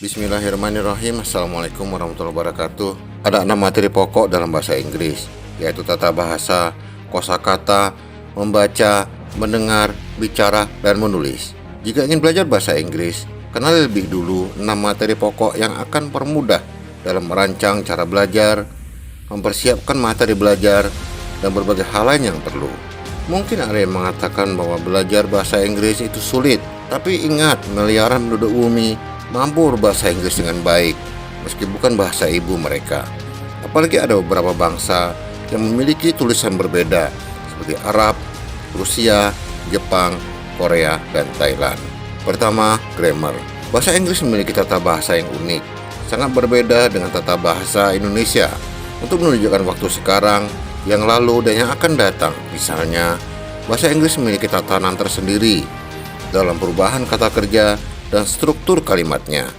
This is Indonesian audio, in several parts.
Bismillahirrahmanirrahim. Assalamualaikum warahmatullahi wabarakatuh. Ada 6 materi pokok dalam bahasa Inggris, yaitu tata bahasa, kosakata, membaca, mendengar, bicara, dan menulis. Jika ingin belajar bahasa Inggris, kenali lebih dulu 6 materi pokok yang akan permudah dalam merancang cara belajar, mempersiapkan materi belajar, dan berbagai hal lain yang perlu. Mungkin ada yang mengatakan bahwa belajar bahasa Inggris itu sulit, tapi ingat, miliaran penduduk bumi mampu berbahasa Inggris dengan baik, meski bukan bahasa ibu mereka. Apalagi ada beberapa bangsa yang memiliki tulisan berbeda, seperti Arab, Rusia, Jepang, Korea, dan Thailand. Pertama, grammar. Bahasa Inggris memiliki tata bahasa yang unik, sangat berbeda dengan tata bahasa Indonesia. Untuk menunjukkan waktu sekarang, yang lalu, dan yang akan datang. Misalnya, bahasa Inggris memiliki tatanan tersendiri dalam perubahan kata kerja dan struktur kalimatnya.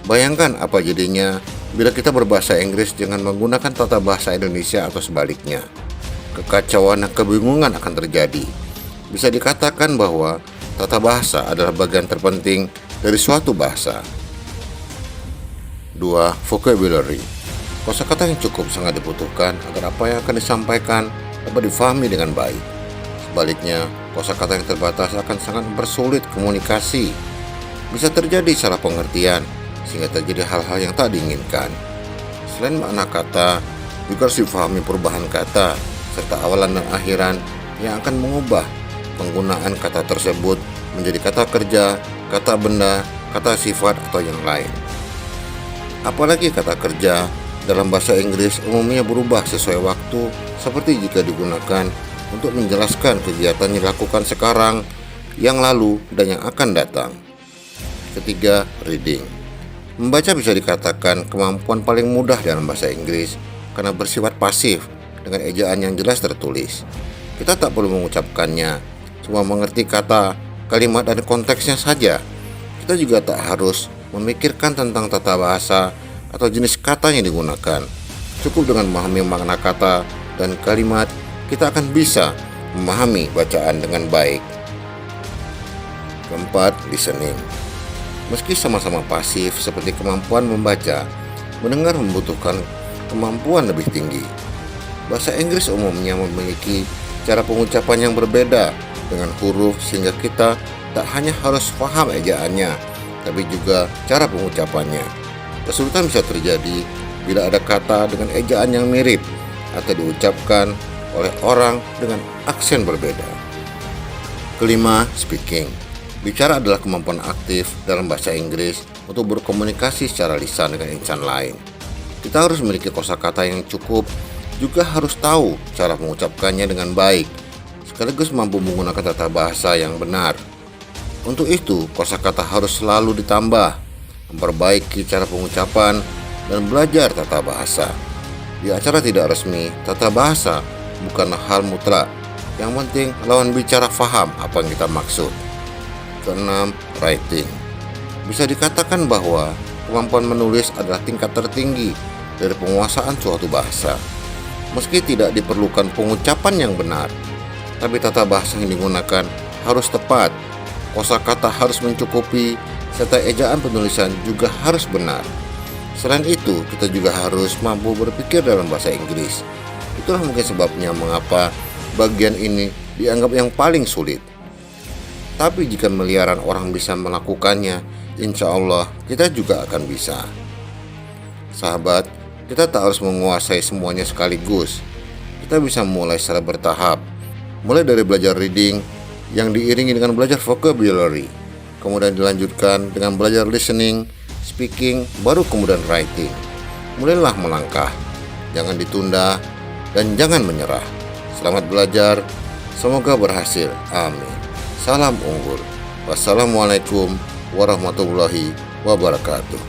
Bayangkan apa jadinya bila kita berbahasa Inggris dengan menggunakan tata bahasa Indonesia atau sebaliknya. Kekacauan dan kebingungan akan terjadi. Bisa dikatakan bahwa tata bahasa adalah bagian terpenting dari suatu bahasa. 2. Vocabulary. Kosakata yang cukup sangat dibutuhkan agar apa yang akan disampaikan dapat difahami dengan baik. Sebaliknya, kosakata yang terbatas akan sangat mempersulit komunikasi. Bisa terjadi salah pengertian, sehingga terjadi hal-hal yang tak diinginkan. Selain makna kata, juga harus difahami perubahan kata, serta awalan dan akhiran yang akan mengubah penggunaan kata tersebut menjadi kata kerja, kata benda, kata sifat, atau yang lain. Apalagi kata kerja dalam bahasa Inggris umumnya berubah sesuai waktu, seperti jika digunakan untuk menjelaskan kegiatan yang dilakukan sekarang, yang lalu, dan yang akan datang. Ketiga, reading. Membaca bisa dikatakan kemampuan paling mudah dalam bahasa Inggris karena bersifat pasif dengan ejaan yang jelas tertulis. Kita tak perlu mengucapkannya, cuma mengerti kata, kalimat, dan konteksnya saja. Kita juga tak harus memikirkan tentang tata bahasa atau jenis kata yang digunakan. Cukup dengan memahami makna kata dan kalimat, kita akan bisa memahami bacaan dengan baik. Keempat, listening. Meski sama-sama pasif seperti kemampuan membaca, mendengar membutuhkan kemampuan lebih tinggi. Bahasa Inggris umumnya memiliki cara pengucapan yang berbeda dengan huruf, sehingga kita tak hanya harus paham ejaannya, tapi juga cara pengucapannya. Kesulitan bisa terjadi bila ada kata dengan ejaan yang mirip atau diucapkan oleh orang dengan aksen berbeda. Kelima, speaking. Bicara adalah kemampuan aktif dalam bahasa Inggris untuk berkomunikasi secara lisan dengan insan lain. Kita harus memiliki kosakata yang cukup, juga harus tahu cara mengucapkannya dengan baik, sekaligus mampu menggunakan tata bahasa yang benar. Untuk itu, kosakata harus selalu ditambah, memperbaiki cara pengucapan, dan belajar tata bahasa. Di acara tidak resmi, tata bahasa bukanlah hal mutlak. Yang penting lawan bicara faham apa yang kita maksud. Keenam, writing. Bisa dikatakan bahwa kemampuan menulis adalah tingkat tertinggi dari penguasaan suatu bahasa. Meski tidak diperlukan pengucapan yang benar, tapi tata bahasa yang digunakan harus tepat, kosakata harus mencukupi, serta ejaan penulisan juga harus benar. Selain itu, kita juga harus mampu berpikir dalam bahasa Inggris. Itulah mungkin sebabnya mengapa bagian ini dianggap yang paling sulit. Tapi jika miliaran orang bisa melakukannya, insya Allah kita juga akan bisa. Sahabat, kita tak harus menguasai semuanya sekaligus. Kita bisa mulai secara bertahap. Mulai dari belajar reading yang diiringi dengan belajar vocabulary, kemudian dilanjutkan dengan belajar listening, speaking, baru kemudian writing. Mulailah melangkah, jangan ditunda, dan jangan menyerah. Selamat belajar, semoga berhasil. Amin. Salam unggul. Wassalamualaikum warahmatullahi wabarakatuh.